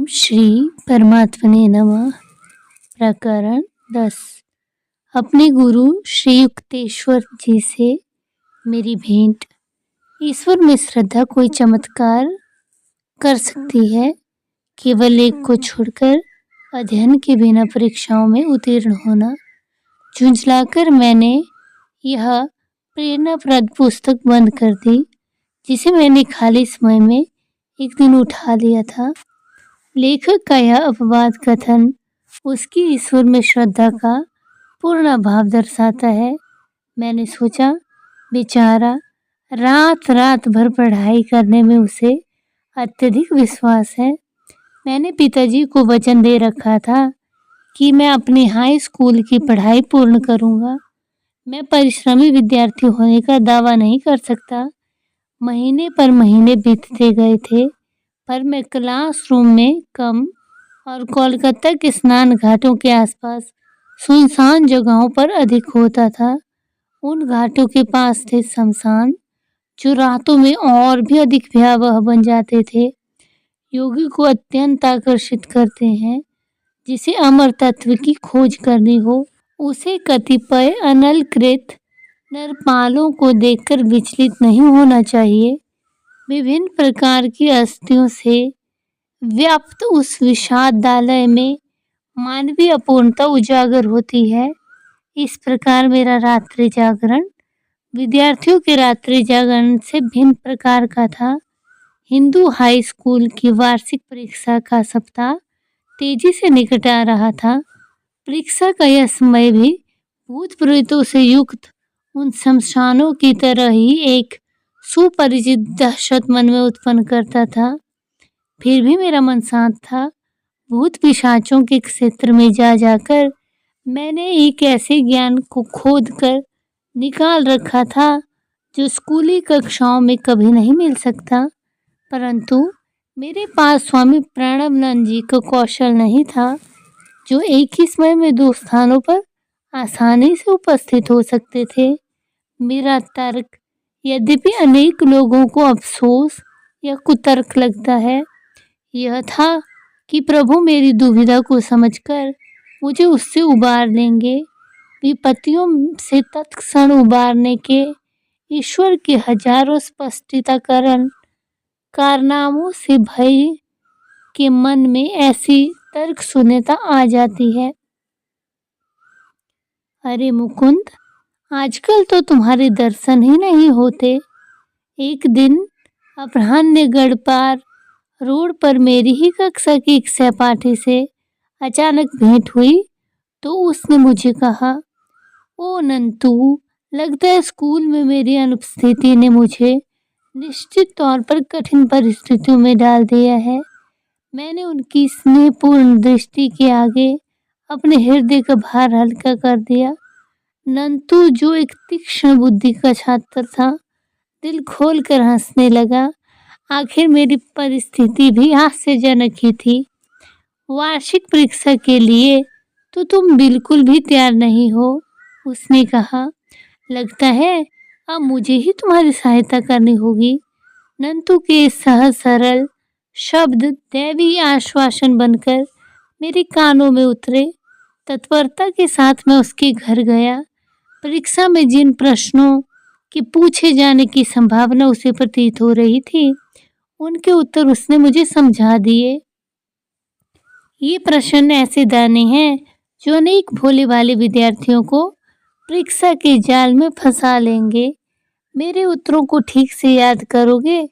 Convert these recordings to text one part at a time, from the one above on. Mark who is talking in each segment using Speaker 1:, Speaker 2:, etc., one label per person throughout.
Speaker 1: श्री परमात्मने नमः। प्रकरण 10। अपने गुरु श्री युक्तेश्वर जी से मेरी भेंट। ईश्वर में श्रद्धा कोई चमत्कार कर सकती है। केवल एक को छोड़कर अध्ययन के बिना परीक्षाओं में उत्तीर्ण होना। झुंझलाकर मैंने यह प्रेरणाप्रद पुस्तक बंद कर दी, जिसे मैंने खाली समय में एक दिन उठा लिया था। लेखक का यह अपवाद कथन उसकी ईश्वर में श्रद्धा का पूर्ण अभाव दर्शाता है। मैंने सोचा, बेचारा रात रात भर पढ़ाई करने में उसे अत्यधिक विश्वास है। मैंने पिताजी को वचन दे रखा था कि मैं अपनी हाई स्कूल की पढ़ाई पूर्ण करूंगा। मैं परिश्रमी विद्यार्थी होने का दावा नहीं कर सकता। महीने पर महीने बीतते गए थे, पर मैं क्लासरूम में कम और कोलकाता के स्नान घाटों के आसपास सुनसान जगहों पर अधिक होता था। उन घाटों के पास थे शमशान, जो रातों में और भी अधिक भयावह बन जाते थे। योगी को अत्यंत आकर्षित करते हैं। जिसे अमर तत्व की खोज करनी हो, उसे कतिपय अनलकृत नरपालों को देखकर विचलित नहीं होना चाहिए। विभिन्न प्रकार की अस्थियों से व्याप्त उस विषादालय में मानवीय अपूर्णता उजागर होती है। इस प्रकार मेरा रात्रि जागरण विद्यार्थियों के रात्रि जागरण से भिन्न प्रकार का था। हिंदू हाई स्कूल की वार्षिक परीक्षा का सप्ताह तेजी से निकट आ रहा था। परीक्षा का यह समय भी भूत प्रेतों से युक्त उन शमशानों की तरह ही एक सुपरिचित दहशत मन में उत्पन्न करता था। फिर भी मेरा मन शांत था। भूत पिशाचों के क्षेत्र में जा जाकर मैंने एक ऐसे ज्ञान को खोद कर निकाल रखा था जो स्कूली कक्षाओं में कभी नहीं मिल सकता। परंतु मेरे पास स्वामी प्रणवानंद जी का कौशल नहीं था, जो एक ही समय में दो स्थानों पर आसानी से उपस्थित हो सकते थे। मेरा तर्क, यद्यपि अनेक लोगों को अफसोस या कुतर्क लगता है, यह था कि प्रभु मेरी दुविधा को समझकर मुझे उससे उबार लेंगे। विपत्तियों से तत्क्षण उबारने के ईश्वर के हजारों स्पष्टीकरण कारनामों से भय के मन में ऐसी तर्क शून्यता आ जाती है। अरे मुकुंद, आजकल तो तुम्हारे दर्शन ही नहीं होते। एक दिन अपराह्न गढ़पार रोड पर मेरी ही कक्षा की एक सहपाठी से अचानक भेंट हुई तो उसने मुझे कहा, ओ नंतू, लगता है स्कूल में मेरी अनुपस्थिति ने मुझे निश्चित तौर पर कठिन परिस्थितियों में डाल दिया है। मैंने उनकी स्नेहपूर्ण दृष्टि के आगे अपने हृदय का भार हल्का कर दिया। नंतू, जो एक तीक्ष्ण बुद्धि का छात्र था, दिल खोल कर हंसने लगा। आखिर मेरी परिस्थिति भी हास्यजनक ही थी। वार्षिक परीक्षा के लिए तो तुम बिल्कुल भी तैयार नहीं हो, उसने कहा। लगता है अब मुझे ही तुम्हारी सहायता करनी होगी। नंतू के सहज सरल शब्द दैवी आश्वासन बनकर मेरे कानों में उतरे। तत्परता के साथ मैं उसके घर गया। परीक्षा में जिन प्रश्नों के पूछे जाने की संभावना उसे प्रतीत हो रही थी, उनके उत्तर उसने मुझे समझा दिए। ये प्रश्न ऐसे दाने हैं जो अनेक भोले भाले विद्यार्थियों को परीक्षा के जाल में फंसा लेंगे। मेरे उत्तरों को ठीक से याद करोगे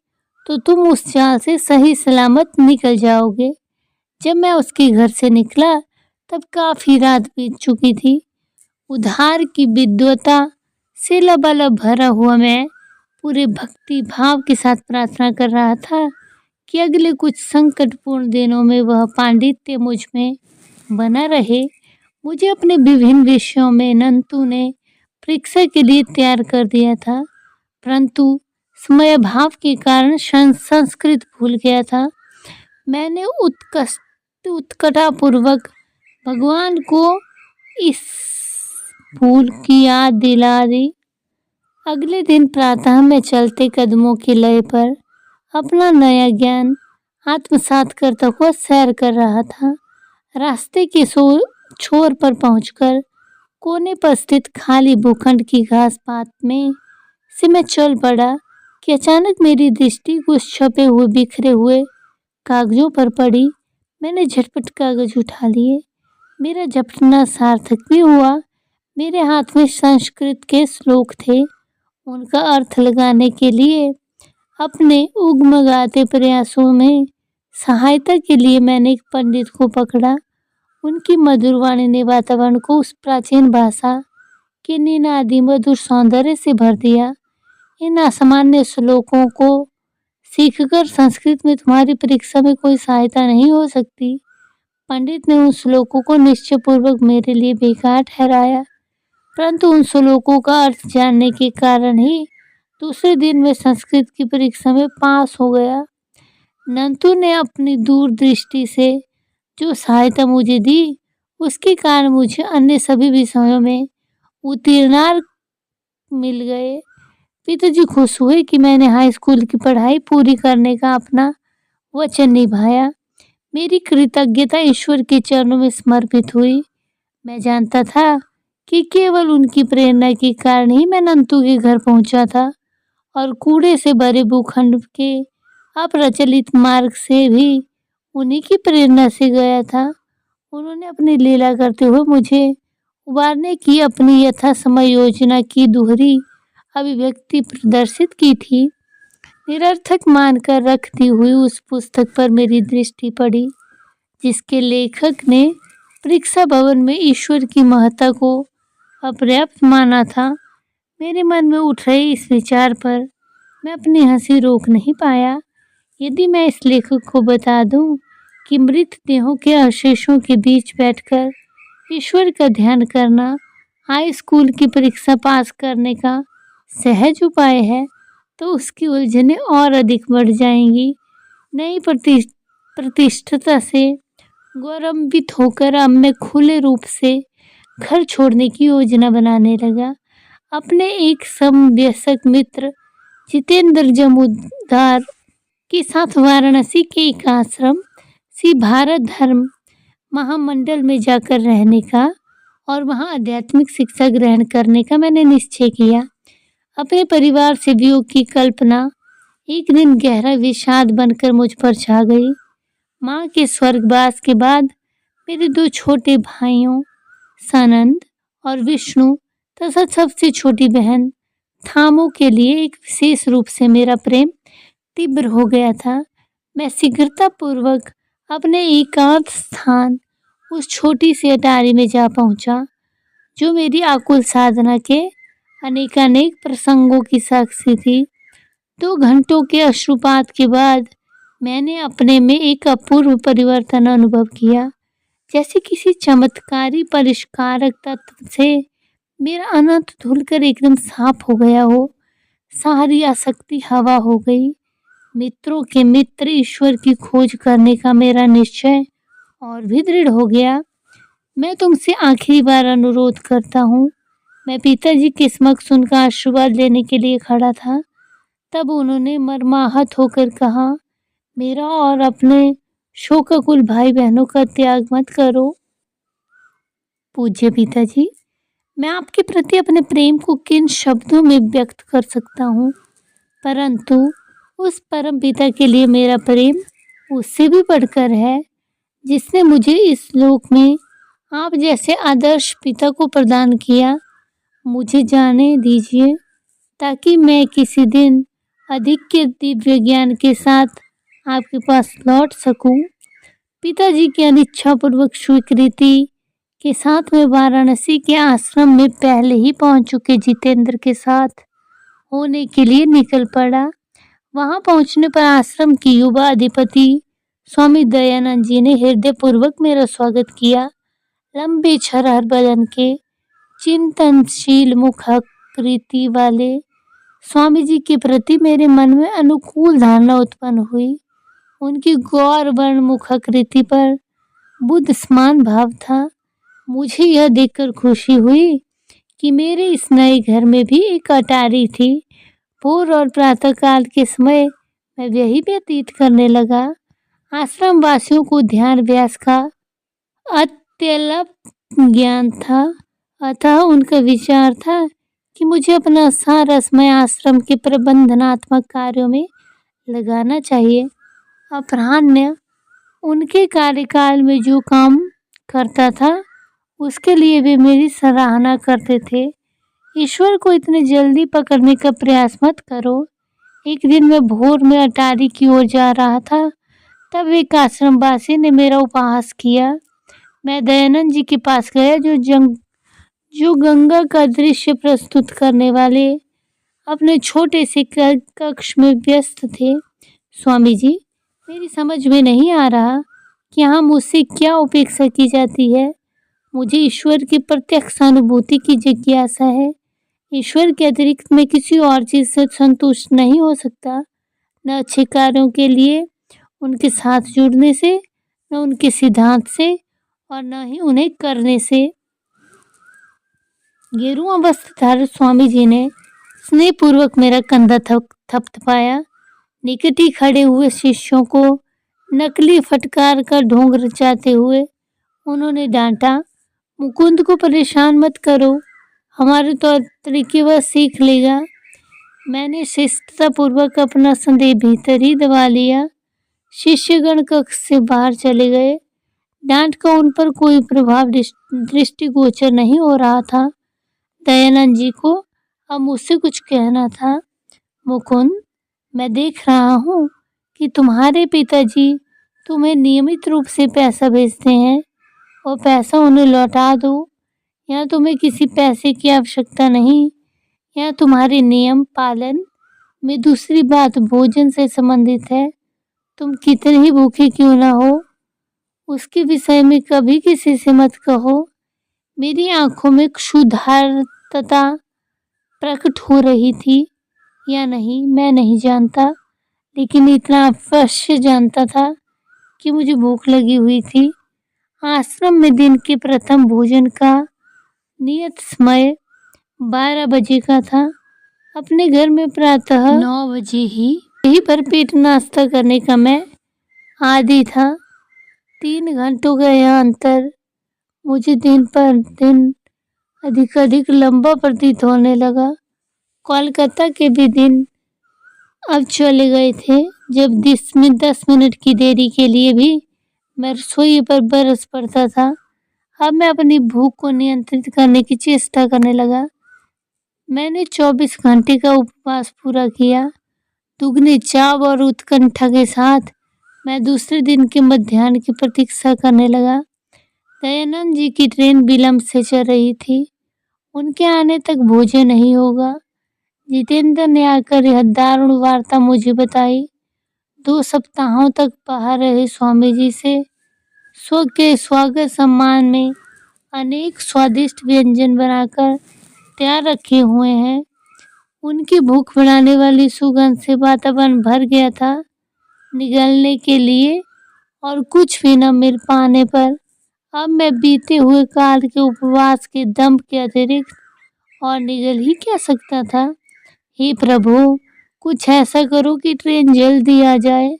Speaker 1: तो तुम उस जाल से सही सलामत निकल जाओगे। जब मैं उसके घर से निकला तब काफी रात बीत चुकी थी। उधार की विद्वता से लबालब भरा हुआ मैं पूरे भक्ति भाव के साथ प्रार्थना कर रहा था कि अगले कुछ संकटपूर्ण दिनों में वह पांडित्य मुझ में बना रहे। मुझे अपने विभिन्न विषयों में नंतू ने परीक्षा के लिए तैयार कर दिया था, परंतु समयाभाव के कारण संस्कृत भूल गया था। मैंने उत्कंठापूर्वक भगवान को इस भूल की याद दिला दी। अगले दिन प्रातः मैं चलते कदमों के लय पर अपना नया ज्ञान आत्मसात करता हुआ सैर कर रहा था। रास्ते के छोर पर पहुंचकर कोने पर स्थित खाली भूखंड की घास पात में से मैं चल पड़ा कि अचानक मेरी दृष्टि कुछ छपे हुए बिखरे हुए कागजों पर पड़ी। मैंने झटपट कागज उठा लिए। मेरा झपटना सार्थक भी हुआ। मेरे हाथ में संस्कृत के श्लोक थे। उनका अर्थ लगाने के लिए अपने उगमगाते प्रयासों में सहायता के लिए मैंने एक पंडित को पकड़ा। उनकी मधुर वाणी ने वातावरण को उस प्राचीन भाषा के निनादी मधुर सौंदर्य से भर दिया। इन असामान्य श्लोकों को सीखकर संस्कृत में तुम्हारी परीक्षा में कोई सहायता नहीं हो सकती। पंडित ने उन श्लोकों को निश्चयपूर्वक मेरे लिए बेकार ठहराया, परंतु उन श्लोकों का अर्थ जानने के कारण ही दूसरे दिन मैं संस्कृत की परीक्षा में पास हो गया। नंतू ने अपनी दूरदृष्टि से जो सहायता मुझे दी, उसके कारण मुझे अन्य सभी विषयों में उत्तीर्णार्क मिल गए। पिताजी खुश हुए कि मैंने हाई स्कूल की पढ़ाई पूरी करने का अपना वचन निभाया। मेरी कृतज्ञता ईश्वर के चरणों में समर्पित हुई। मैं जानता था कि केवल उनकी प्रेरणा के कारण ही मैं नंतू के घर पहुंचा था और कूड़े से भरे भूखंड के अप्रचलित मार्ग से भी उन्हीं की प्रेरणा से गया था। उन्होंने अपनी लीला करते हुए मुझे उबारने की अपनी यथासमय योजना की दोहरी अभिव्यक्ति प्रदर्शित की थी। निरर्थक मानकर रख दी हुई उस पुस्तक पर मेरी दृष्टि पड़ी, जिसके लेखक ने परीक्षा भवन में ईश्वर की महत्ता को अपर्याप्त माना था। मेरे मन में उठ रहे इस विचार पर मैं अपनी हंसी रोक नहीं पाया। यदि मैं इस लेखक को बता दूं कि मृत देहों के अवशेषों के बीच बैठकर ईश्वर का ध्यान करना हाई स्कूल की परीक्षा पास करने का सहज उपाय है, तो उसकी उलझनें और अधिक बढ़ जाएंगी। नई प्रतिष्ठता से गौरवान्वित होकर अब मैं खुले रूप से घर छोड़ने की योजना बनाने लगा। अपने एक समवयस्क मित्र जितेंद्र जमुदार के साथ वाराणसी के एक आश्रम श्री भारत धर्म महामंडल में जाकर रहने का और वहां आध्यात्मिक शिक्षा ग्रहण करने का मैंने निश्चय किया। अपने परिवार से वियोग की कल्पना एक दिन गहरा विषाद बनकर मुझ पर छा गई। माँ के स्वर्गवास के बाद मेरे दो छोटे भाइयों सानंद और विष्णु तथा सबसे छोटी बहन थामो के लिए एक विशेष रूप से मेरा प्रेम तीव्र हो गया था। मैं शीघ्रतापूर्वक अपने एकांत स्थान उस छोटी सी अटारी में जा पहुंचा, जो मेरी आकुल साधना के अनेकानेक प्रसंगों की साक्षी थी। 2 घंटों के अश्रुपात के बाद मैंने अपने में एक अपूर्व परिवर्तन अनुभव किया, जैसे किसी चमत्कारी परिष्कारक तत्व से मेरा अनंत धुलकर एकदम साफ हो गया हो। सारी आसक्ति हवा हो गई। मित्रों के मित्र ईश्वर की खोज करने का मेरा निश्चय और भी दृढ़ हो गया। मैं तुमसे आखिरी बार अनुरोध करता हूँ। मैं पिताजी के समक्ष उनका आशीर्वाद लेने के लिए खड़ा था। तब उन्होंने मर्माहत होकर कहा, मेरा और अपने शोकाकुल भाई बहनों का त्याग मत करो। पूज्य पिताजी, मैं आपके प्रति अपने प्रेम को किन शब्दों में व्यक्त कर सकता हूँ, परंतु उस परम पिता के लिए मेरा प्रेम उससे भी बढ़कर है, जिसने मुझे इस लोक में आप जैसे आदर्श पिता को प्रदान किया। मुझे जाने दीजिए, ताकि मैं किसी दिन अधिक के दिव्य ज्ञान के साथ आपके पास लौट सकूं। पिताजी की अनिच्छापूर्वक स्वीकृति के साथ मैं वाराणसी के आश्रम में पहले ही पहुंच चुके जितेंद्र के साथ होने के लिए निकल पड़ा। वहां पहुंचने पर आश्रम की युवा अधिपति स्वामी दयानंद जी ने हृदयपूर्वक मेरा स्वागत किया। लंबे छरहर बदन के चिंतनशील मुखाकृति वाले स्वामी जी के प्रति मेरे मन में अनुकूल धारणा उत्पन्न हुई। उनकी गौर वर्ण मुखाकृति पर बुद्ध समान भाव था। मुझे यह देखकर खुशी हुई कि मेरे इस नए घर में भी एक अटारी थी। भोर और प्रातःकाल के समय मैं यही व्यतीत करने लगा। आश्रम वासियों को ध्यान व्यास का अत्यल्प ज्ञान था, अतः उनका विचार था कि मुझे अपना सारसमय आश्रम के प्रबंधनात्मक कार्यों में लगाना चाहिए। अपराह्न उनके कार्यकाल में जो काम करता था उसके लिए वे मेरी सराहना करते थे। ईश्वर को इतने जल्दी पकड़ने का प्रयास मत करो। एक दिन मैं भोर में अटारी की ओर जा रहा था, तब एक आश्रमवासी ने मेरा उपहास किया। मैं दयानंद जी के पास गया जो गंगा का दृश्य प्रस्तुत करने वाले अपने छोटे से कक्ष में व्यस्त थे। स्वामी जी, मेरी समझ में नहीं आ रहा कि यहाँ मुझसे क्या अपेक्षा की जाती है। मुझे ईश्वर की प्रत्यक्ष अनुभूति की जिज्ञासा है। ईश्वर के अतिरिक्त मैं किसी और चीज से संतुष्ट नहीं हो सकता, न अच्छे कार्यों के लिए उनके साथ जुड़ने से, न उनके सिद्धांत से, और न ही उन्हें करने से। गेरुआ वस्त्रधारी स्वामी जी ने स्नेहपूर्वक मेरा कंधा थपथपाया। निकट ही खड़े हुए शिष्यों को नकली फटकार का ढोंग रचाते हुए उन्होंने डांटा, मुकुंद को परेशान मत करो, हमारे तौर तरीके वह सीख लेगा। मैंने शिष्टतापूर्वक अपना संदेह भीतर ही दबा लिया। शिष्यगण कक्ष से बाहर चले गए। डांट का उन पर कोई प्रभाव दृष्टिगोचर नहीं हो रहा था। दयानंद जी को अब मुझसे कुछ कहना था। मुकुंद, मैं देख रहा हूँ कि तुम्हारे पिताजी तुम्हें नियमित रूप से पैसा भेजते हैं, और पैसा उन्हें लौटा दो। यहाँ तुम्हें किसी पैसे की आवश्यकता नहीं। यहाँ तुम्हारे नियम पालन में दूसरी बात भोजन से संबंधित है। तुम कितने ही भूखे क्यों ना हो, उसके विषय में कभी किसी से मत कहो। मेरी आंखों में क्षुधार्तता प्रकट हो रही थी या नहीं मैं नहीं जानता, लेकिन इतना अवश्य जानता था कि मुझे भूख लगी हुई थी। आश्रम में दिन के प्रथम भोजन का नियत समय 12 बजे का था। अपने घर में प्रातः 9 बजे ही भरपेट नाश्ता करने का मैं आदी था। 3 घंटों का यह अंतर मुझे दिन पर दिन अधिक लंबा प्रतीत होने लगा। कोलकाता के भी दिन अब चले गए थे, जब 10 मिनट की देरी के लिए भी मैं रसोई पर बरस पड़ता था। अब मैं अपनी भूख को नियंत्रित करने की चेष्टा करने लगा। मैंने 24 घंटे का उपवास पूरा किया। दुगने चाव और उत्कंठा के साथ मैं दूसरे दिन के मध्याह्न की प्रतीक्षा करने लगा। दयानंद जी की ट्रेन विलंब से चल रही थी। उनके आने तक भोजन नहीं होगा। जितेंद्र ने आकर यह दारुण वार्ता मुझे बताई। 2 सप्ताहों तक बाहर रहे स्वामी जी से स्व के स्वागत सम्मान में अनेक स्वादिष्ट व्यंजन बनाकर तैयार रखे हुए हैं। उनकी भूख बढ़ाने वाली सुगंध से वातावरण भर गया था। निगलने के लिए और कुछ भी न मिल पाने पर अब मैं बीते हुए काल के उपवास के दम के अतिरिक्त और निगल ही क्या सकता था। हे प्रभु, कुछ ऐसा करो कि ट्रेन जल्दी आ जाए।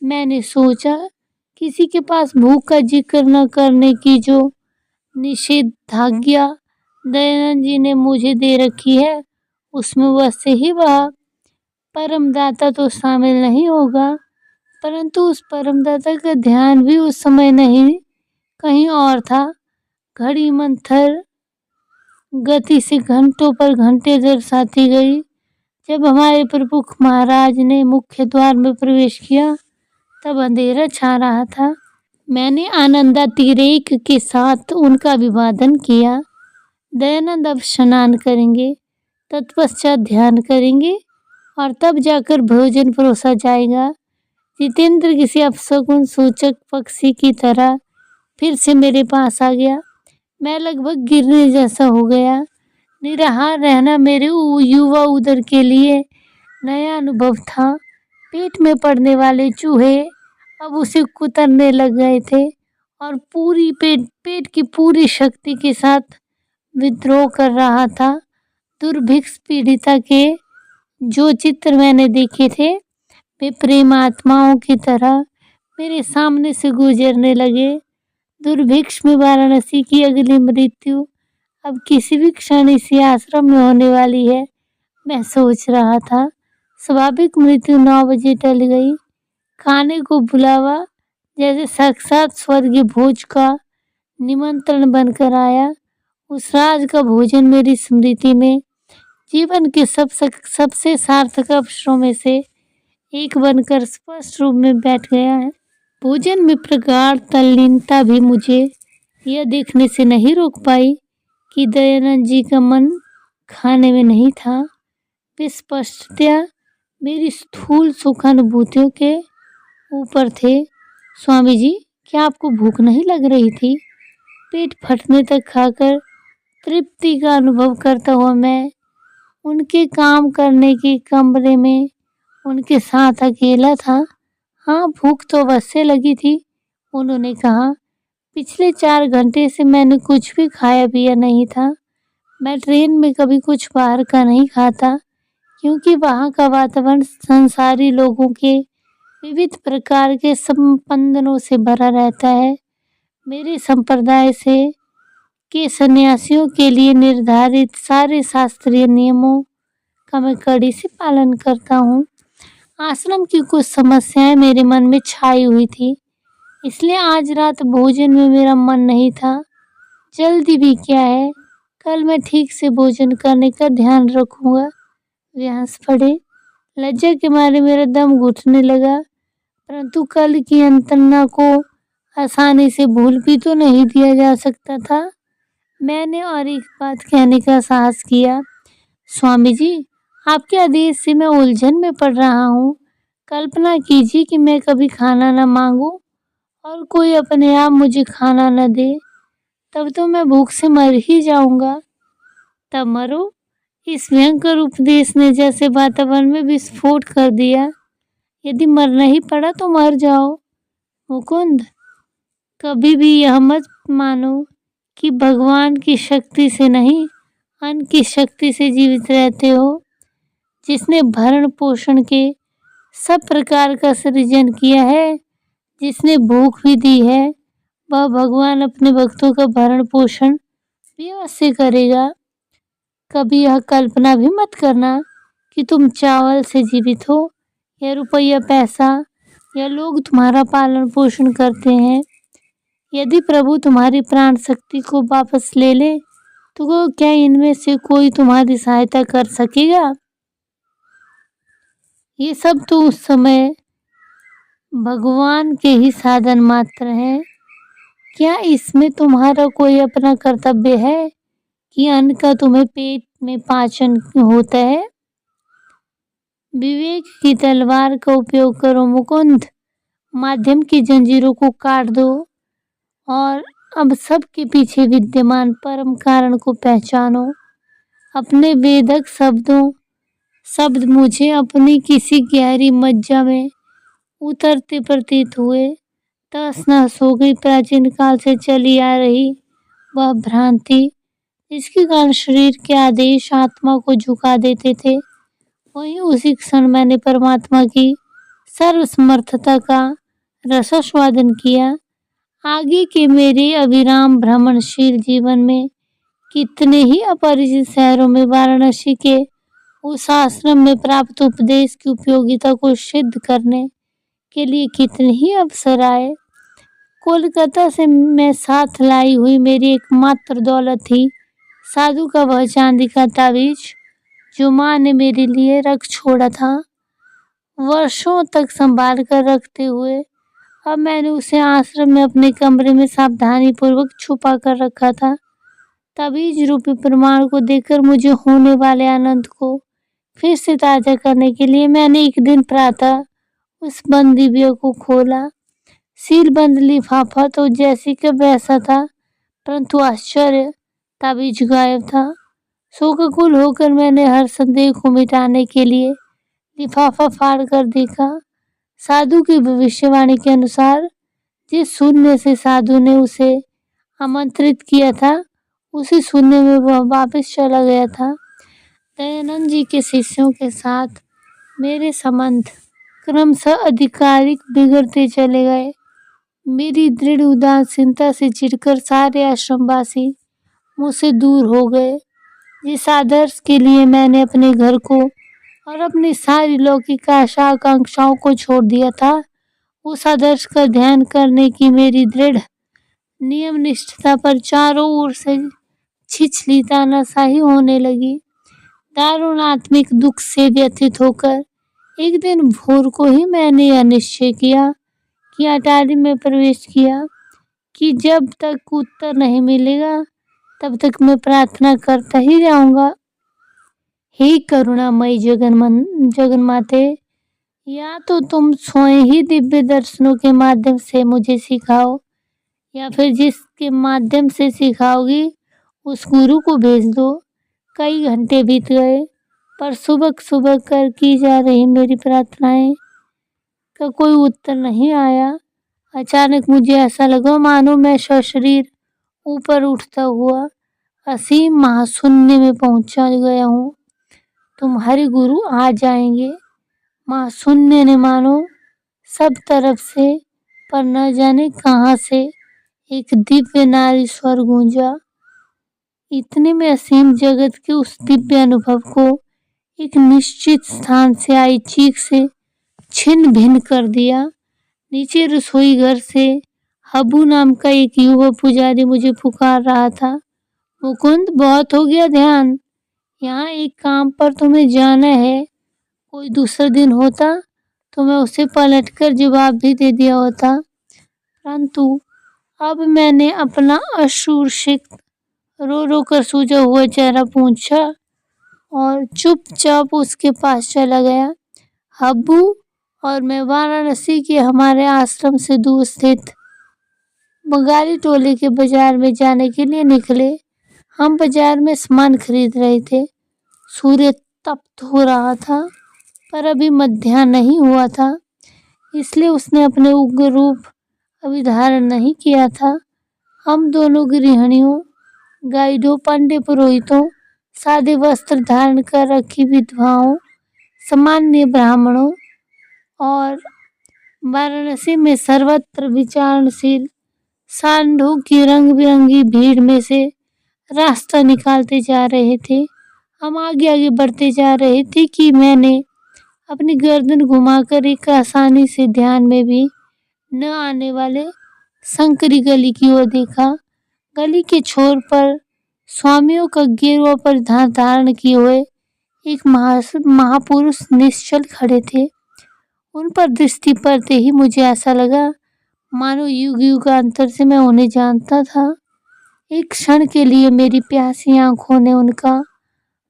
Speaker 1: मैंने सोचा, किसी के पास भूख का जिक्र न करने की जो निषेधाज्ञा दयानंद जी ने मुझे दे रखी है, उसमें वैसे ही वह परमदाता तो शामिल नहीं होगा, परंतु उस परमदाता का ध्यान भी उस समय नहीं कहीं और था। घड़ी मंथर गति से घंटों पर घंटे दर्शाती गई। जब हमारे प्रमुख महाराज ने मुख्य द्वार में प्रवेश किया, तब अंधेरा छा रहा था। मैंने आनंदातिरेक के साथ उनका अभिवादन किया। दयानंद अब स्नान करेंगे, तत्पश्चात ध्यान करेंगे और तब जाकर भोजन परोसा जाएगा। जितेंद्र किसी अपशकुन सूचक पक्षी की तरह फिर से मेरे पास आ गया। मैं लगभग गिरने जैसा हो गया। निराहार रहना मेरे युवा उदर के लिए नया अनुभव था। पेट में पड़ने वाले चूहे अब उसे कुतरने लग गए थे और पूरी पेट की पूरी शक्ति के साथ विद्रोह कर रहा था। दुर्भिक्ष पीड़िता के जो चित्र मैंने देखे थे, वे प्रेम आत्माओं की तरह मेरे सामने से गुजरने लगे। दुर्भिक्ष में वाराणसी की अगली मृत्यु अब किसी भी क्षण इसी आश्रम में होने वाली है, मैं सोच रहा था। स्वाभाविक मृत्यु 9 बजे टल गई। खाने को बुलावा जैसे साक्षात स्वर्गीय भोज का निमंत्रण बनकर आया। उस राज का भोजन मेरी स्मृति में जीवन के सबसे सार्थक अवसरों में से एक बनकर स्पष्ट रूप में बैठ गया है। भोजन में प्रगाढ़ तल्लीनता भी मुझे यह देखने से नहीं रोक पाई कि दयानंद जी का मन खाने में नहीं था। वे स्पष्टतया मेरी स्थूल सुखानुभूतियों के ऊपर थे। स्वामी जी, क्या आपको भूख नहीं लग रही थी? पेट फटने तक खाकर तृप्ति का अनुभव करता हुआ मैं उनके काम करने के कमरे में उनके साथ अकेला था। हाँ, भूख तो अवश्य लगी थी, उन्होंने कहा। पिछले 4 घंटे से मैंने कुछ भी खाया पिया नहीं था। मैं ट्रेन में कभी कुछ बाहर का नहीं खाता, क्योंकि वहाँ का वातावरण संसारी लोगों के विविध प्रकार के संपंदनों से भरा रहता है। मेरे संप्रदाय से के सन्यासियों के लिए निर्धारित सारे शास्त्रीय नियमों का मैं कड़ी से पालन करता हूँ। आश्रम की कुछ समस्याएं मेरे मन में छाई हुई थी, इसलिए आज रात भोजन में मेरा मन नहीं था। जल्दी भी क्या है, कल मैं ठीक से भोजन करने का ध्यान रखूंगा। वे हंस पड़े। लज्जा के मारे मेरा दम घुटने लगा, परंतु कल की यंत्रणा को आसानी से भूल भी तो नहीं दिया जा सकता था। मैंने और एक बात कहने का साहस किया। स्वामी जी, आपके आदेश से मैं उलझन में पड़ रहा हूँ। कल्पना कीजिए कि मैं कभी खाना न मांगूं और कोई अपने आप मुझे खाना न दे, तब तो मैं भूख से मर ही जाऊंगा। तब मरो, इस भयंकर उपदेश ने जैसे वातावरण में विस्फोट कर दिया। यदि मरना ही पड़ा तो मर जाओ। मुकुंद, कभी भी यह मत मानो कि भगवान की शक्ति से नहीं, अन्न की शक्ति से जीवित रहते हो। जिसने भरण पोषण के सब प्रकार का सृजन किया है, जिसने भूख भी दी है, वह भगवान अपने भक्तों का भरण पोषण भी अवश्य करेगा। कभी यह कल्पना भी मत करना कि तुम चावल से जीवित हो या रुपया पैसा या लोग तुम्हारा पालन पोषण करते हैं। यदि प्रभु तुम्हारी प्राण शक्ति को वापस ले ले, तो क्या इनमें से कोई तुम्हारी सहायता कर सकेगा? ये सब तो उस समय भगवान के ही साधन मात्र हैं। क्या इसमें तुम्हारा कोई अपना कर्तव्य है कि अन्न का तुम्हें पेट में पाचन होता है? विवेक की तलवार का उपयोग करो मुकुंद। माध्यम की जंजीरों को काट दो और अब सबके पीछे विद्यमान परम कारण को पहचानो। अपने वेदक शब्द मुझे अपनी किसी गहरी मज्जा में उतरते प्रतीत हुए। तहस नहस हो गई प्राचीन काल से चली आ रही वह भ्रांति, जिसके कारण शरीर के आदेश आत्मा को झुका देते थे। वहीं उसी क्षण मैंने परमात्मा की सर्वसमर्थता का रसास्वादन किया। आगे के मेरे अविराम भ्रमणशील जीवन में कितने ही अपरिचित शहरों में वाराणसी के उस आश्रम में प्राप्त उपदेश की उपयोगिता को सिद्ध करने के लिए कितने ही अवसर आए। कोलकाता से मैं साथ लाई हुई मेरी एकमात्र दौलत थी साधु का वह चांदी का ताबीज, जो माँ ने मेरे लिए रख छोड़ा था। वर्षों तक संभाल कर रखते हुए अब मैंने उसे आश्रम में अपने कमरे में सावधानी पूर्वक छुपा कर रखा था। ताबीज रूपी प्रमाण को देखकर मुझे होने वाले आनंद को फिर से ताजा करने के लिए मैंने एक दिन प्रातः उस बंद डिब्बे को खोला। सीलबंद लिफाफा तो जैसे कि वैसा था, परंतु आश्चर्य, ताबीज गायब था। शोकाकुल होकर मैंने हर संदेह को मिटाने के लिए लिफाफा फाड़ कर देखा। साधु की भविष्यवाणी के अनुसार जिस शून्य से साधु ने उसे आमंत्रित किया था, उसी शून्य में वह वापस चला गया था। दयानंद जी के शिष्यों के साथ मेरे संबंध क्रमशः अधिकारिक बिगड़ते चले गए। मेरी दृढ़ उदासीनता से चिढ़कर सारे आश्रमवासी मुझसे दूर हो गए। जिस आदर्श के लिए मैंने अपने घर को और अपनी सारी लौकिक आशा आकांक्षाओं को छोड़ दिया था, उस आदर्श का ध्यान करने की मेरी दृढ़ नियम निष्ठता पर चारों ओर से छिछली तानाशाही होने लगी। दारुण आत्मिक दुख से व्यथित होकर एक दिन भोर को ही मैंने यह निश्चय किया कि अटारी में प्रवेश किया कि जब तक उत्तर नहीं मिलेगा तब तक मैं प्रार्थना करता ही जाऊंगा। हे करुणामयी जगन्माते, या तो तुम स्वयं ही दिव्य दर्शनों के माध्यम से मुझे सिखाओ, या फिर जिसके माध्यम से सिखाओगी उस गुरु को भेज दो। कई घंटे बीत गए, पर सुबह सुबह कर की जा रही मेरी प्रार्थनाएं का कोई उत्तर नहीं आया। अचानक मुझे ऐसा लगा मानो मैं सशरीर ऊपर उठता हुआ असीम महाशून्य में पहुंचा गया हूँ। तुम्हारे गुरु आ जाएंगे। महाशून्य ने मानो सब तरफ से, पर न जाने कहाँ से एक दिव्य नारी स्वर गूंजा। इतने में असीम जगत के उस दिव्य अनुभव को एक निश्चित स्थान से आई चीख से छिन्न भिन्न कर दिया। नीचे रसोई घर से हबू नाम का एक युवा पुजारी मुझे पुकार रहा था। मुकुंद, बहुत हो गया ध्यान, यहाँ एक काम पर तुम्हें जाना है। कोई दूसरा दिन होता तो मैं उसे पलटकर जवाब भी दे दिया होता, परंतु अब मैंने अपना अश्रुसिक्त रो रो कर सूजा हुआ चेहरा पूछा और चुपचाप उसके पास चला गया। हब्बू और मैं वाराणसी के हमारे आश्रम से दूर स्थित बंगाली टोले के बाजार में जाने के लिए निकले। हम बाजार में सामान खरीद रहे थे। सूर्य तप्त हो रहा था, पर अभी मध्याह्न नहीं हुआ था, इसलिए उसने अपने उग्र रूप अभी धारण नहीं किया था। हम दोनों गृहिणियों, गाइडों, पंडे पुरोहितों, सादे वस्त्र धारण कर रखी विधवाओं, सामान्य ब्राह्मणों और वाराणसी में सर्वत्र विचारणशील सांडों की रंग बिरंगी भीड़ में से रास्ता निकालते जा रहे थे। हम आगे आगे बढ़ते जा रहे थे कि मैंने अपनी गर्दन घुमाकर एक आसानी से ध्यान में भी न आने वाले संकरी गली की ओर देखा। गली के छोर पर स्वामियों का गेरुआ परिधान धारण किए हुए एक महापुरुष निश्चल खड़े थे। उन पर दृष्टि पड़ते ही मुझे ऐसा लगा मानो युग युगांतर से मैं उन्हें जानता था। एक क्षण के लिए मेरी प्यासी आंखों ने उनका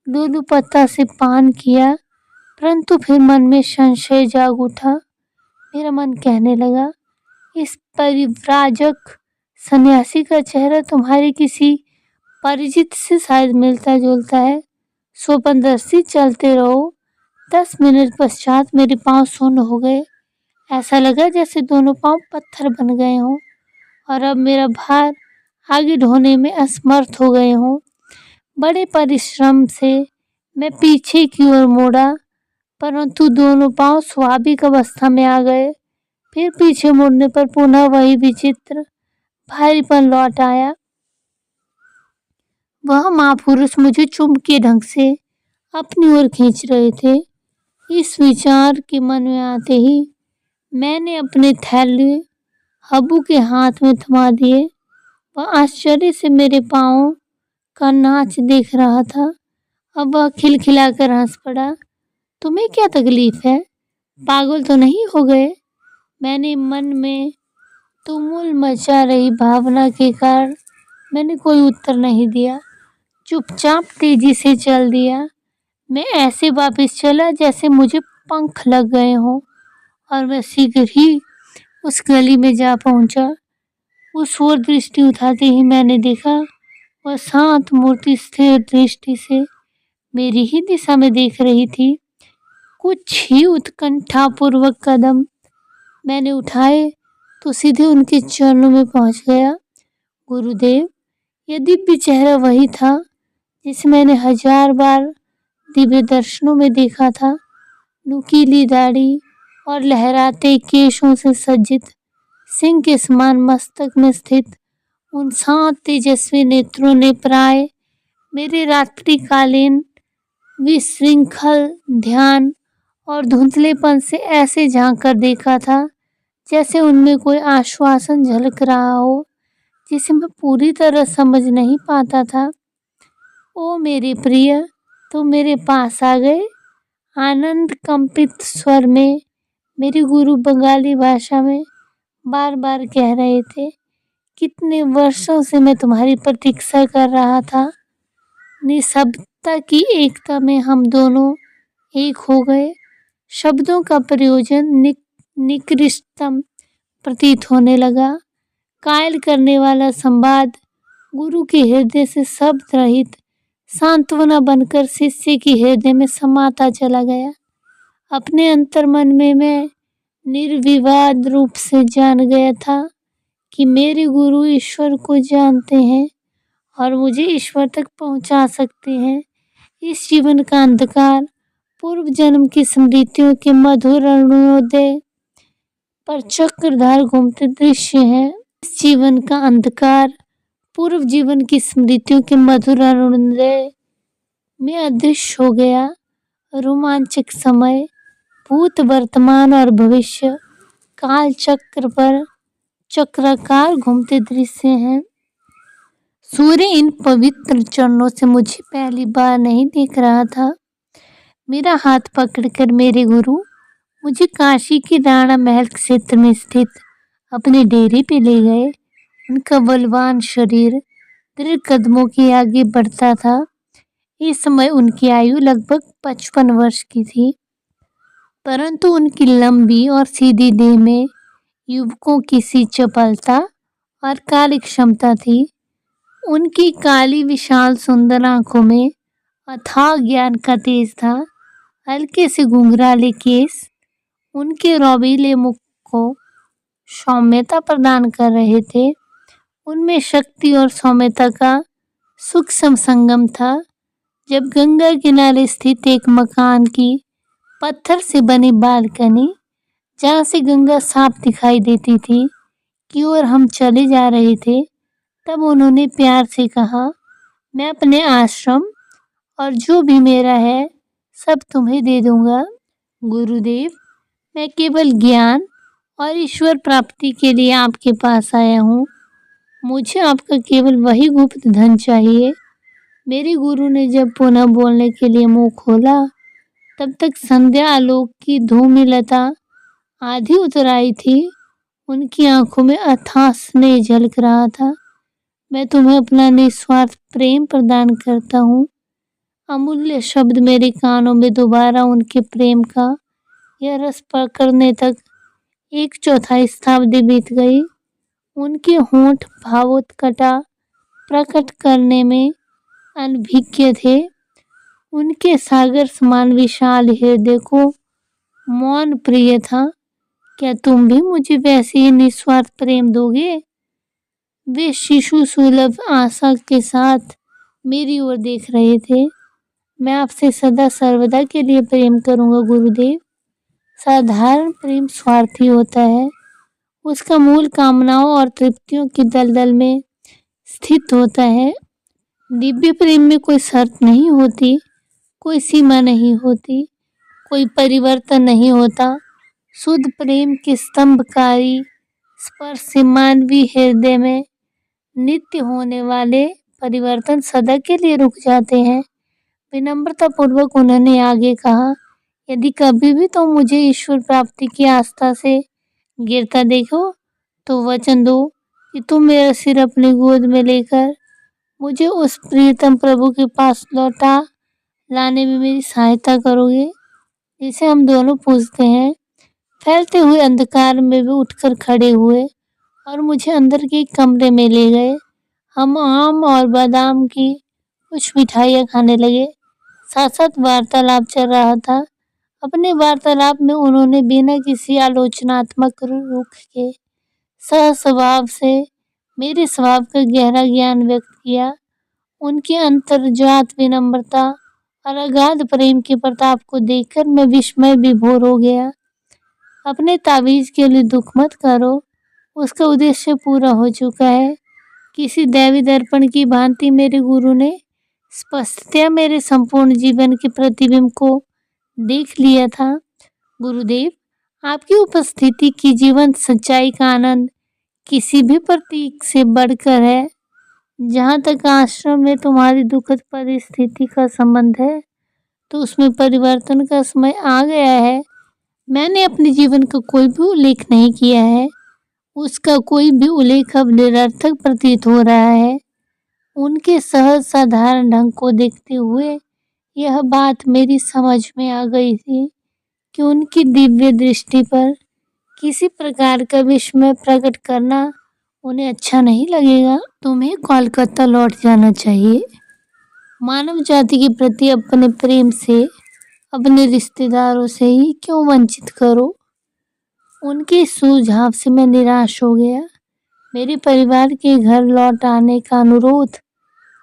Speaker 1: लोलुपता से पान किया, परंतु फिर मन में संशय जाग उठा। मेरा मन कहने लगा, इस परिव्राजक सन्यासी का चेहरा तुम्हारे किसी परिचित से शायद मिलता जुलता है। स्वप्नदर्शी चलते रहो। 10 मिनट पश्चात मेरे पांव सुन्न हो गए। ऐसा लगा जैसे दोनों पांव पत्थर बन गए हों और अब मेरा भार आगे ढोने में असमर्थ हो गए हों। बड़े परिश्रम से मैं पीछे की ओर मुड़ा, परंतु दोनों पांव स्वाभाविक अवस्था में आ गए। फिर पीछे मुड़ने पर पुनः वही विचित्र भारीपन लौट आया। वह महापुरुष मुझे चुंबकीय ढंग से अपनी ओर खींच रहे थे। इस विचार के मन में आते ही मैंने अपने थैले हब्बू के हाथ में थमा दिए। वह आश्चर्य से मेरे पाँव का नाच देख रहा था। अब वह खिलखिलाकर हंस पड़ा। तुम्हें क्या तकलीफ है? पागल तो नहीं हो गए? मैंने मन में तुमुल मचा रही भावना के कारण मैंने कोई उत्तर नहीं दिया, चुपचाप तेजी से चल दिया। मैं ऐसे वापस चला जैसे मुझे पंख लग गए हों और मैं शीघ्र ही उस गली में जा पहुंचा। उस ओर दृष्टि उठाते ही मैंने देखा वह शांत मूर्ति स्थिर दृष्टि से मेरी ही दिशा में देख रही थी। कुछ ही उत्कंठापूर्वक कदम मैंने उठाए तो सीधे उनके चरणों में पहुंच गया। गुरुदेव, यह दिव्य चेहरा वही था जिसे मैंने 1000 बार दिव्य दर्शनों में देखा था। नुकीली दाढ़ी, और लहराते केशों से सज्जित सिंह के समान मस्तक में स्थित उन 7 तेजस्वी नेत्रों ने प्राय मेरे रात्रिकालीन विशृंखल ध्यान और धुंधलेपन से ऐसे झांक कर देखा था जैसे उनमें कोई आश्वासन झलक रहा हो जिसे मैं पूरी तरह समझ नहीं पाता था। ओ मेरे प्रिय, तुम मेरे पास आ गए। आनंद कंपित स्वर में मेरे गुरु बंगाली भाषा में बार बार कह रहे थे, कितने वर्षों से मैं तुम्हारी प्रतीक्षा कर रहा था। निःशब्दता की एकता में हम दोनों एक हो गए। शब्दों का प्रयोजन निकृष्टतम प्रतीत होने लगा। कायल करने वाला संवाद गुरु के हृदय से शब्द रहित सांत्वना बनकर शिष्य के हृदय में समाता चला गया। अपने अंतर्मन में मैं निर्विवाद रूप से जान गया था कि मेरे गुरु ईश्वर को जानते हैं और मुझे ईश्वर तक पहुंचा सकते हैं। इस जीवन का अंधकार पूर्व जन्म की स्मृतियों के मधुर अरुणोदय पर चक्रधार घूमते दृश्य है। इस जीवन का अंधकार पूर्व जीवन की स्मृतियों के मधुर अरुणोदय में अदृश्य हो गया। रोमांचक समय भूत वर्तमान और भविष्य काल चक्र पर चक्राकार घूमते दृश्य हैं। सूर्य इन पवित्र चरणों से मुझे पहली बार नहीं देख रहा था। मेरा हाथ पकड़कर मेरे गुरु मुझे काशी के राणा महल क्षेत्र में स्थित अपने डेरे पे ले गए। उनका बलवान शरीर दृढ़ कदमों के आगे बढ़ता था। इस समय उनकी आयु लगभग 55 वर्ष की थी, परंतु उनकी लंबी और सीधी देह में युवकों की सी चपलता और कार्यक्षमता थी। उनकी काली विशाल सुंदर आंखों में अथाह ज्ञान का तेज था। हल्के से घुंघराले केस उनके रौबीले मुख को सौम्यता प्रदान कर रहे थे। उनमें शक्ति और सौम्यता का सूक्ष्म संगम था। जब गंगा किनारे स्थित एक मकान की पत्थर से बनी बालकनी, जहाँ से गंगा साफ दिखाई देती थी, की ओर हम चले जा रहे थे, तब उन्होंने प्यार से कहा, मैं अपने आश्रम और जो भी मेरा है सब तुम्हें दे दूंगा। गुरुदेव, मैं केवल ज्ञान और ईश्वर प्राप्ति के लिए आपके पास आया हूँ। मुझे आपका केवल वही गुप्त धन चाहिए। मेरे गुरु ने जब पुनः बोलने के लिए मुंह खोला, तब तक संध्या आलोक की धूमिलता आधी उतर आई थी। उनकी आंखों में अथाह स्नेह झलक रहा था। मैं तुम्हें अपना निस्वार्थ प्रेम प्रदान करता हूँ। अमूल्य शब्द मेरे कानों में दोबारा उनके प्रेम का यह रस पकड़ने तक 1/4 शताब्दी बीत गई। उनके होंठ भावोत्कटा प्रकट करने में अनभिज्ञ थे। उनके सागर समान विशाल हृदय को मौन प्रिय था। क्या तुम भी मुझे वैसे ही निस्वार्थ प्रेम दोगे? वे शिशु सुलभ आशा के साथ मेरी ओर देख रहे थे। मैं आपसे सदा सर्वदा के लिए प्रेम करूंगा गुरुदेव। साधारण प्रेम स्वार्थी होता है। उसका मूल कामनाओं और तृप्तियों की दलदल में स्थित होता है। दिव्य प्रेम में कोई शर्त नहीं होती, कोई सीमा नहीं होती, कोई परिवर्तन नहीं होता। शुद्ध प्रेम के स्तंभकारी स्पर्श से मानवीय हृदय में नित्य होने वाले परिवर्तन सदा के लिए रुक जाते हैं। विनम्रता पूर्वक उन्होंने आगे कहा, यदि कभी भी तुम मुझे ईश्वर प्राप्ति की आस्था से गिरता देखो, तो वचन दो कि तुम मेरा सिर अपनी गोद में लेकर मुझे उस प्रियतम प्रभु के पास लौटा लाने में मेरी सहायता करोगे जिसे हम दोनों पूजते हैं। फैलते हुए अंधकार में वे उठकर खड़े हुए और मुझे अंदर के एक कमरे में ले गए। हम आम और बादाम की कुछ मिठाइयाँ खाने लगे। साथ साथ वार्तालाप चल रहा था। अपने वार्तालाप में उन्होंने बिना किसी आलोचनात्मक रुख के सहस्वभाव से मेरे स्वभाव का गहरा ज्ञान व्यक्त किया। उनकी अंतर्जात विनम्रता और अगाध प्रेम के प्रताप को देखकर मैं विस्मय विभोर हो गया। अपने तावीज़ के लिए दुख मत करो, उसका उद्देश्य पूरा हो चुका है। किसी दैवी दर्पण की भांति मेरे गुरु ने स्पष्टतया मेरे संपूर्ण जीवन के प्रतिबिंब को देख लिया था। गुरुदेव, आपकी उपस्थिति की जीवंत सच्चाई का आनंद किसी भी प्रतीक से बढ़कर है। जहाँ तक आश्रम में तुम्हारी दुखद परिस्थिति का संबंध है, तो उसमें परिवर्तन का समय आ गया है। मैंने अपने जीवन का कोई भी उल्लेख नहीं किया है। उसका कोई भी उल्लेख अब निरर्थक प्रतीत हो रहा है। उनके सहज साधारण ढंग को देखते हुए यह बात मेरी समझ में आ गई थी कि उनकी दिव्य दृष्टि पर किसी प्रकार का विस्मय प्रकट करना उन्हें अच्छा नहीं लगेगा। तुम्हें कोलकाता लौट जाना चाहिए। मानव जाति के प्रति अपने प्रेम से अपने रिश्तेदारों से ही क्यों वंचित करो। उनके सुझाव से मैं निराश हो गया। मेरे परिवार के घर लौट आने का अनुरोध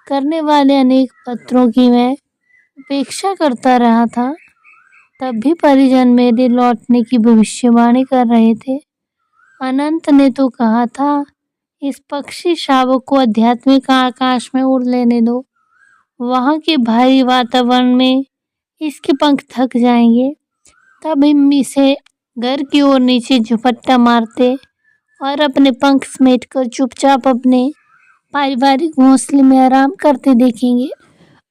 Speaker 1: करने वाले अनेक पत्रों की मैं उपेक्षा करता रहा था। तब भी परिजन मेरे लौटने की भविष्यवाणी कर रहे थे। अनंत ने तो कहा था, इस पक्षी शावक को आध्यात्मिक आकाश में उड़ लेने दो। वहाँ के भारी वातावरण में इसके पंख थक जाएंगे। तब हम इसे घर की ओर नीचे झपट्टा मारते और अपने पंख समेटकर चुपचाप अपने पारिवारिक घोंसले में आराम करते देखेंगे।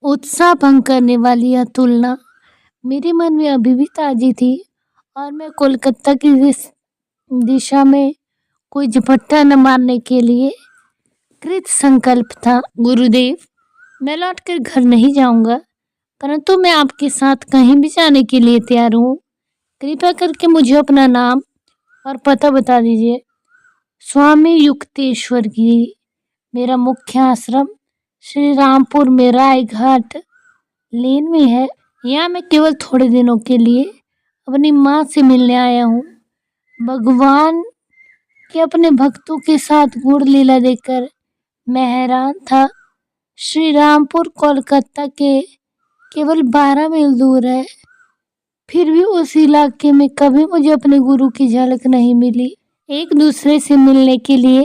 Speaker 1: उत्साह भंग करने वाली यह तुलना मेरे मन में अभी भी ताजी थी और मैं कोलकाता की दिशा में कोई झपट्टा न मारने के लिए कृत संकल्प था। गुरुदेव, मैं लौटकर घर नहीं जाऊंगा, परंतु मैं आपके साथ कहीं भी जाने के लिए तैयार हूँ। कृपया करके मुझे अपना नाम और पता बता दीजिए। स्वामी युक्तेश्वर गिरी, मेरा मुख्य आश्रम श्री रामपुर में राय घाट लेन में है। यहाँ मैं केवल थोड़े दिनों के लिए अपनी माँ से मिलने आया हूँ। भगवान के अपने भक्तों के साथ गुड़ लीला देखकर मैं हैरान था। श्री रामपुर कोलकाता के केवल 12 मील दूर है, फिर भी उस इलाके में कभी मुझे अपने गुरु की झलक नहीं मिली। एक दूसरे से मिलने के लिए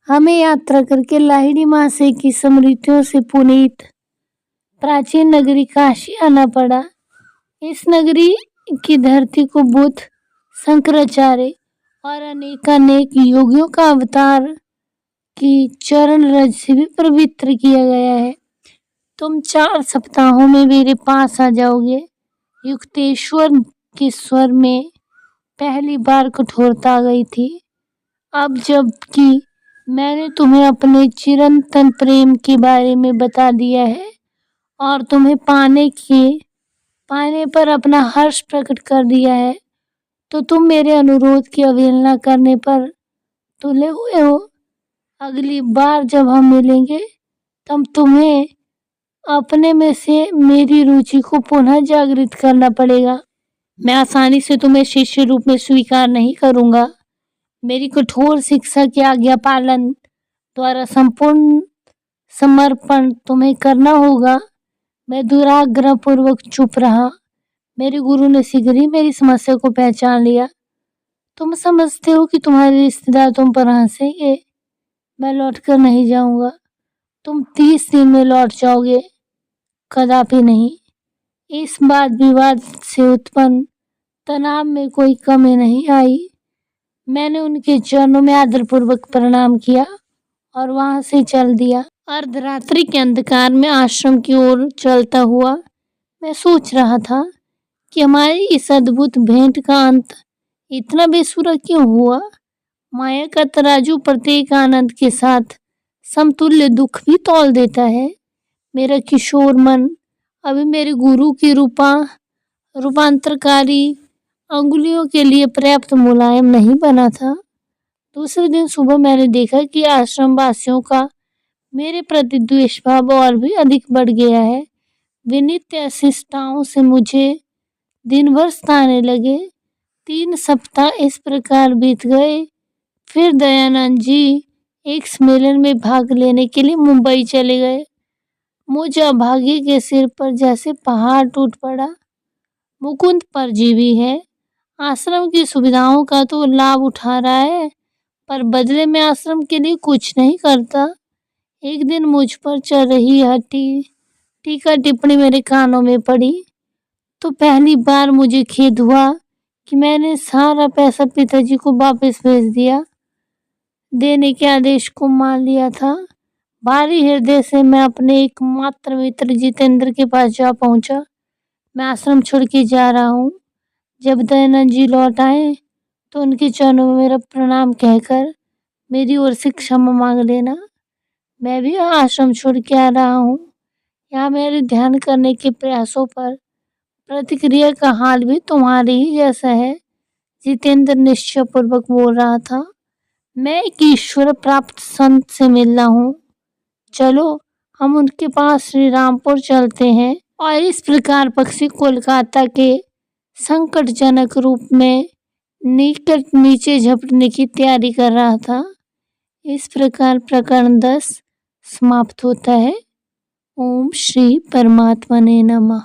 Speaker 1: हमें यात्रा करके लाहिड़ी मासे की स्मृतियों से पुनीत प्राचीन नगरी काशी आना पड़ा। इस नगरी की धरती को बुद्ध, शंकराचार्य और अनेकानेक योगियों का अवतार की चरण रज से भी पवित्र किया गया है। तुम 4 सप्ताहों में मेरे पास आ जाओगे। युक्तेश्वर के स्वर में पहली बार कठोरता आ गई थी। अब जबकि मैंने तुम्हें अपने चिरंतन प्रेम के बारे में बता दिया है और तुम्हें पाने पर अपना हर्ष प्रकट कर दिया है, तो तुम मेरे अनुरोध की अवहेलना करने पर तुले हुए हो। अगली बार जब हम मिलेंगे तब तुम्हें अपने में से मेरी रुचि को पुनः जागृत करना पड़ेगा। मैं आसानी से तुम्हें शिष्य रूप में स्वीकार नहीं करूंगा। मेरी कठोर शिक्षा के आज्ञा पालन द्वारा संपूर्ण समर्पण तुम्हें करना होगा। मैं दुराग्रह पूर्वक चुप रहा। मेरे गुरु ने शीघ्र ही मेरी समस्या को पहचान लिया। तुम समझते हो कि तुम्हारे रिश्तेदार तुम पर हंसेंगे। मैं लौटकर नहीं जाऊंगा। तुम 30 दिन में लौट जाओगे, कदापि नहीं। इस वाद विवाद से उत्पन्न तनाव में कोई कमी नहीं आई। मैंने उनके चरणों में आदरपूर्वक प्रणाम किया और वहां से चल दिया। अर्धरात्रि के अंधकार में आश्रम की ओर चलता हुआ मैं सोच रहा था कि हमारी इस अद्भुत भेंट का अंत इतना बेसुरा क्यों हुआ। माया का तराजू प्रत्येक आनंद के साथ समतुल्य दुख भी तौल देता है। मेरा किशोर मन अभी मेरे गुरु की रूपांतरकारी अंगुलियों के लिए पर्याप्त मुलायम नहीं बना था। दूसरे दिन सुबह मैंने देखा कि आश्रम वासियों का मेरे प्रति द्वेष भाव और भी अधिक बढ़ गया है। वे नित्य अशिष्टताओं से मुझे दिन भर सताने लगे। 3 सप्ताह इस प्रकार बीत गए। फिर दयानंद जी एक सम्मेलन में भाग लेने के लिए मुंबई चले गए। मुझ अभागे के सिर पर जैसे पहाड़ टूट पड़ा। मुकुंद परजीवी है। आश्रम की सुविधाओं का तो लाभ उठा रहा है, पर बदले में आश्रम के लिए कुछ नहीं करता। एक दिन मुझ पर चल रही यह टीका टिप्पणी मेरे कानों में पड़ी, तो पहली बार मुझे खेद हुआ कि मैंने सारा पैसा पिताजी को वापस भेज दिया, देने के आदेश को मान लिया था। भारी हृदय से मैं अपने एकमात्र मित्र जितेंद्र के पास जा पहुंचा। मैं आश्रम छोड़ के जा रहा हूँ। जब दयानंद जी लौट आए तो उनके चरणों में मेरा प्रणाम कहकर मेरी ओर से क्षमा मांग लेना। मैं भी आश्रम छोड़ के आ रहा हूँ। यहाँ मेरे ध्यान करने के प्रयासों पर प्रतिक्रिया का हाल भी तुम्हारे ही जैसा है, जितेंद्र निश्चयपूर्वक बोल रहा था। मैं एक ईश्वर प्राप्त संत से मिलना हूँ। चलो हम उनके पास श्री रामपुर चलते हैं। और इस प्रकार पक्षी कोलकाता के संकटजनक रूप में निकट नीचे झपटने की तैयारी कर रहा था। इस प्रकार प्रकरण 10 समाप्त होता है। ओम श्री परमात्मने नमः।